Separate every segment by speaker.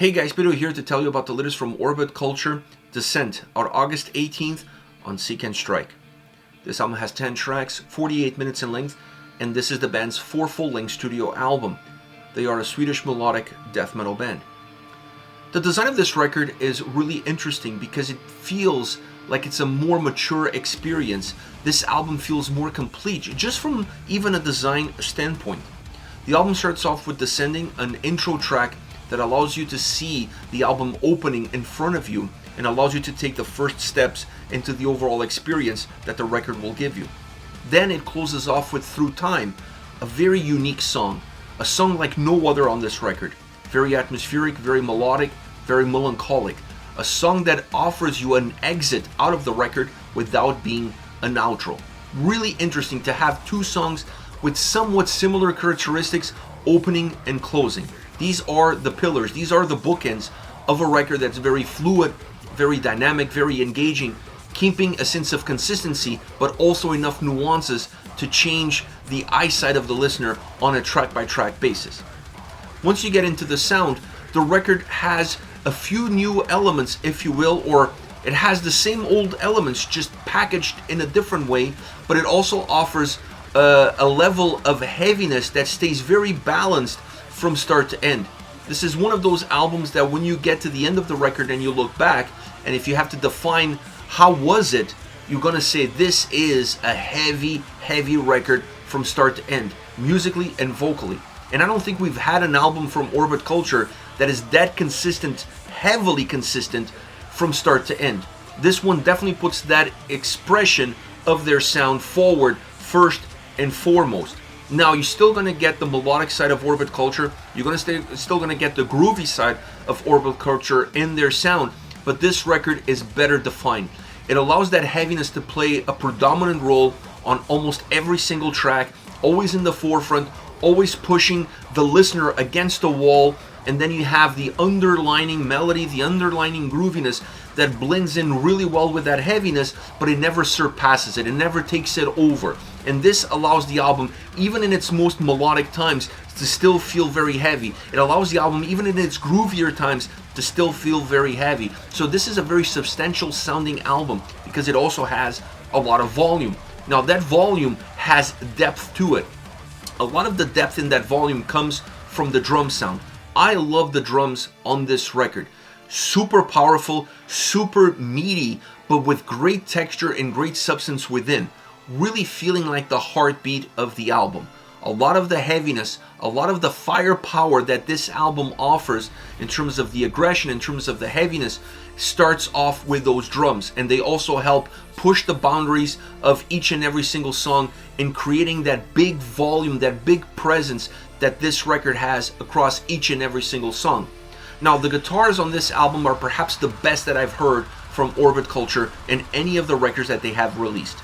Speaker 1: Hey guys, Pedro here to tell you about the latest from Orbit Culture, Descent, out August 18th on Seek and Strike. This album has 10 tracks, 48 minutes in length, and this is the band's 4th full-length studio album. They are a Swedish melodic death metal band. The design of this record is really interesting because it feels like it's a more mature experience. This album feels more complete, just from even a design standpoint. The album starts off with Descending, an intro track that allows you to see the album opening in front of you and allows you to take the first steps into the overall experience that the record will give you. Then it closes off with Through Time, a very unique song, a song like no other on this record. Very atmospheric, very melodic, very melancholic. A song that offers you an exit out of the record without being an outro. Really interesting to have two songs with somewhat similar characteristics, opening and closing. These are the pillars, these are the bookends of a record that's very fluid, very dynamic, very engaging, keeping a sense of consistency, but also enough nuances to change the eyesight of the listener on a track-by-track basis. Once you get into the sound, the record has a few new elements, if you will, or it has the same old elements just packaged in a different way, but it also offers a level of heaviness that stays very balanced from start to end. This is one of those albums that when you get to the end of the record and you look back, and if you have to define how was it, you're gonna say this is a heavy record from start to end, musically and vocally. And I don't think we've had an album from Orbit Culture that is that consistent, heavily consistent from start to end. This one definitely puts that expression of their sound forward first and foremost. Now you're still going to get the melodic side of Orbit Culture, you're still going to get the groovy side of Orbit Culture in their sound, but this record is better defined. It allows that heaviness to play a predominant role on almost every single track, always in the forefront, always pushing the listener against the wall, and then you have the underlining melody, the underlining grooviness that blends in really well with that heaviness, but it never surpasses it, it never takes it over. And this allows the album, even in its most melodic times, to still feel very heavy. It allows the album, even in its groovier times, to still feel very heavy. So this is a very substantial sounding album because it also has a lot of volume. Now that volume has depth to it. A lot of the depth in that volume comes from the drum sound. I love the drums on this record. Super powerful, super meaty, but with great texture and great substance within. Really feeling like the heartbeat of the album. A lot of the heaviness, a lot of the firepower that this album offers in terms of the aggression, in terms of the heaviness, starts off with those drums, and they also help push the boundaries of each and every single song in creating that big volume, that big presence that this record has across each and every single song. Now the guitars on this album are perhaps the best that I've heard from Orbit Culture in any of the records that they have released.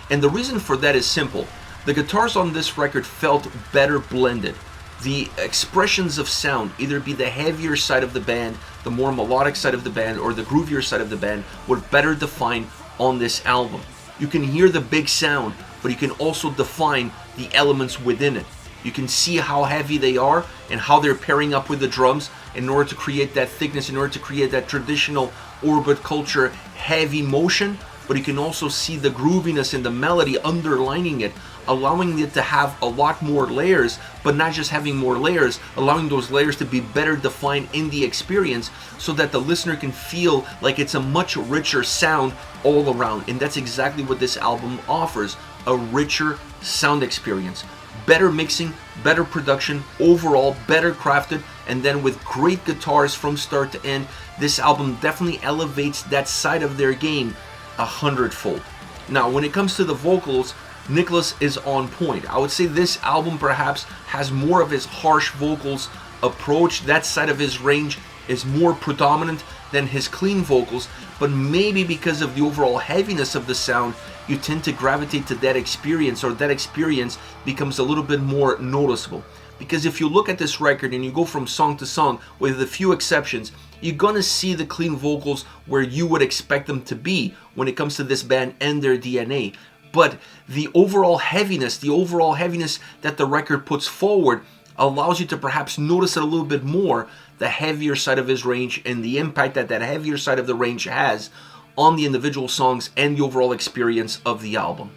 Speaker 1: And the reason for that is simple. The guitars on this record felt better blended. The expressions of sound, either be the heavier side of the band, the more melodic side of the band, or the groovier side of the band, were better defined on this album. You can hear the big sound, but you can also define the elements within it. You can see how heavy they are and how they're pairing up with the drums in order to create that thickness, in order to create that traditional Orbit Culture heavy motion, but you can also see the grooviness and the melody underlining it, allowing it to have a lot more layers, but not just having more layers, allowing those layers to be better defined in the experience so that the listener can feel like it's a much richer sound all around. And that's exactly what this album offers, a richer sound experience. Better mixing, better production, overall better crafted, and then with great guitars from start to end, this album definitely elevates that side of their game 100-fold. Now when it comes to the vocals, Nicholas is on point. I would say this album perhaps has more of his harsh vocals approach. That side of his range is more predominant than his clean vocals, but maybe because of the overall heaviness of the sound, you tend to gravitate to that experience, or that experience becomes a little bit more noticeable. Because if you look at this record and you go from song to song, with a few exceptions, you're gonna see the clean vocals where you would expect them to be when it comes to this band and their DNA. But the overall heaviness that the record puts forward allows you to perhaps notice it a little bit more the heavier side of his range and the impact that that heavier side of the range has on the individual songs and the overall experience of the album.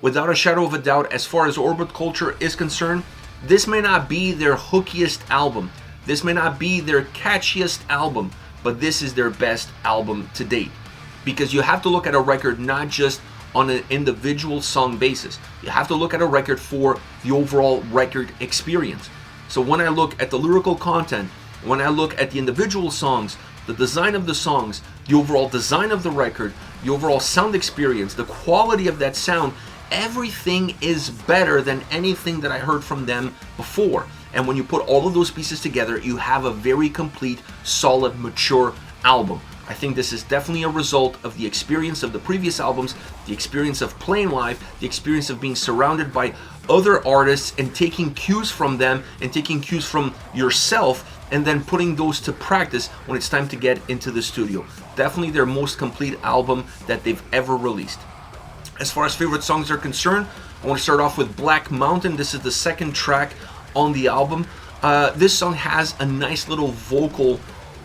Speaker 1: Without a shadow of a doubt, as far as Orbit Culture is concerned, this may not be their hookiest album, this may not be their catchiest album, but this is their best album to date. Because you have to look at a record not just on an individual song basis. You have to look at a record for the overall record experience. So when I look at the lyrical content, when I look at the individual songs, the design of the songs, the overall design of the record, the overall sound experience, the quality of that sound, everything is better than anything that I heard from them before. And when you put all of those pieces together, you have a very complete, solid, mature album. I think this is definitely a result of the experience of the previous albums, the experience of playing live, the experience of being surrounded by other artists and taking cues from them and taking cues from yourself and then putting those to practice when it's time to get into the studio. Definitely their most complete album that they've ever released. As far as favorite songs are concerned, I want to start off with Black Mountain. This is the second track on the album. This song has a nice little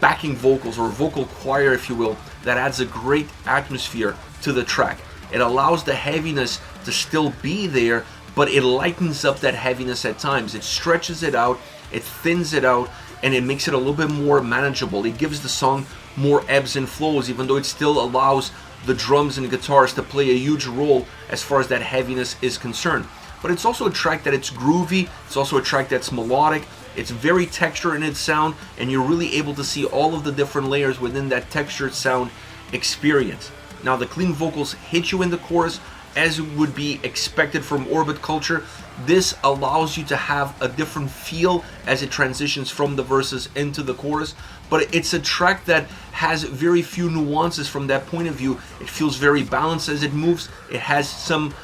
Speaker 1: backing vocals, or vocal choir if you will, that adds a great atmosphere to the track. It allows the heaviness to still be there, but it lightens up that heaviness at times. It stretches it out, it thins it out, and it makes it a little bit more manageable. It gives the song more ebbs and flows, even though it still allows the drums and guitars to play a huge role as far as that heaviness is concerned. But it's also a track that it's groovy, it's also a track that's melodic, it's very textured in its sound, and you're really able to see all of the different layers within that textured sound experience. Now the clean vocals hit you in the chorus as would be expected from Orbit Culture. This allows you to have a different feel as it transitions from the verses into the chorus, but it's a track that has very few nuances from that point of view. It feels very balanced as it moves. It has some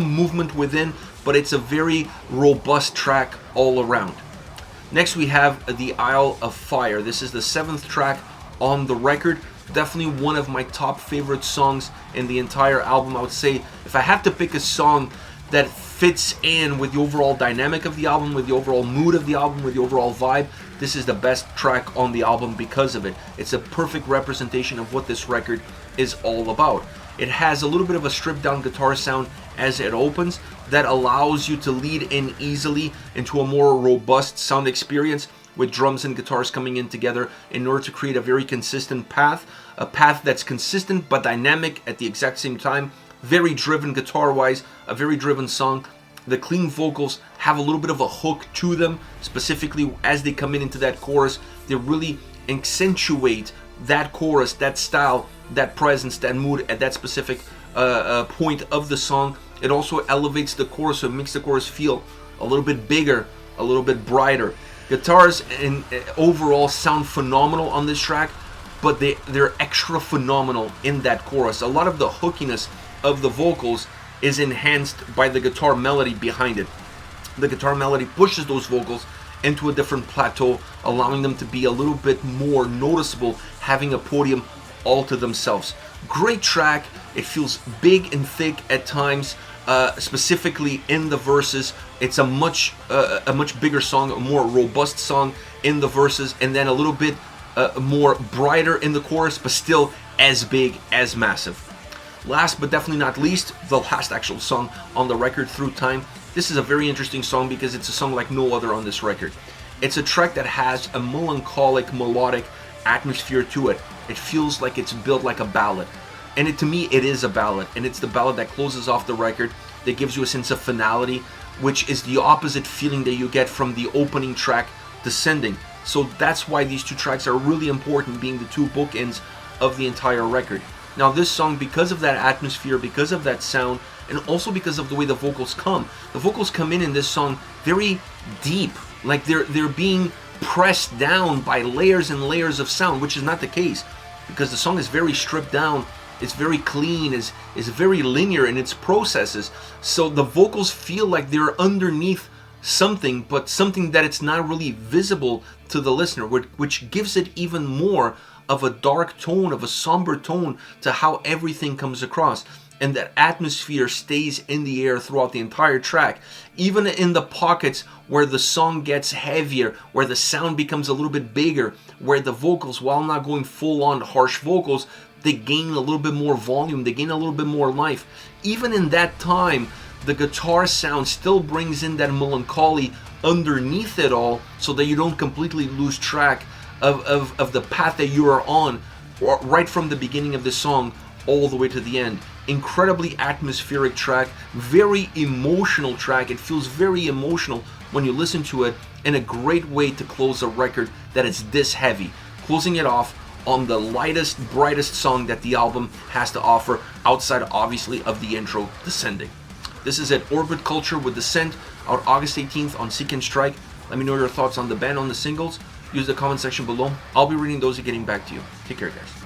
Speaker 1: movement within, but it's a very robust track all around. Next we have The Isle of Fire. This is the 7th track on the record. Definitely one of my top favorite songs in the entire album. I would say if I have to pick a song that fits in with the overall dynamic of the album, with the overall mood of the album, with the overall vibe, this is the best track on the album because of it. It's a perfect representation of what this record is all about. It has a little bit of a stripped down guitar sound as it opens that allows you to lead in easily into a more robust sound experience with drums and guitars coming in together in order to create a very consistent path, a path that's consistent but dynamic at the exact same time, very driven guitar-wise, a very driven song. The clean vocals have a little bit of a hook to them, specifically as they come into that chorus. They really accentuate that chorus, that style, that presence, that mood at that specific point of the song. It also elevates the chorus, so it makes the chorus feel a little bit bigger, a little bit brighter. Guitars and overall sound phenomenal on this track, but they're extra phenomenal in that chorus. A lot of the hookiness of the vocals is enhanced by the guitar melody behind it. The guitar melody pushes those vocals into a different plateau, allowing them to be a little bit more noticeable, having a podium all to themselves. Great track. It feels big and thick at times, specifically in the verses. It's a much bigger song, a more robust song in the verses, and then a little bit more brighter in the chorus, but still as big, as massive. Last but definitely not least, the last actual song on the record, Through Time. This is a very interesting song because it's a song like no other on this record. It's a track that has a melancholic, melodic atmosphere to it. It feels like it's built like a ballad. And to me, it is a ballad. And it's the ballad that closes off the record, that gives you a sense of finality, which is the opposite feeling that you get from the opening track, Descending. So that's why these two tracks are really important, being the two bookends of the entire record. Now this song, because of that atmosphere, because of that sound, and also because of the way the vocals come in this song very deep, like they're being pressed down by layers and layers of sound, which is not the case, because the song is very stripped down, it's very clean, is very linear in its processes, so the vocals feel like they're underneath something, but something that it's not really visible to the listener, which gives it even more of a dark tone, of a somber tone to how everything comes across. and that atmosphere stays in the air throughout the entire track. Even in the pockets where the song gets heavier, where the sound becomes a little bit bigger, where the vocals, while not going full on harsh vocals, they gain a little bit more volume, they gain a little bit more life. Even in that time, the guitar sound still brings in that melancholy underneath it all, so that you don't completely lose track of the path that you are on, right from the beginning of the song all the way to the end. Incredibly atmospheric track, very emotional track. It feels very emotional when you listen to it, and a great way to close a record that is this heavy. Closing it off on the lightest, brightest song that the album has to offer, outside obviously of the intro, Descending. This is at Orbit Culture with Descent, out August 18th on Seek and Strike. Let me know your thoughts on the band, on the singles. Use the comment section below. I'll be reading those and getting back to you. Take care, guys.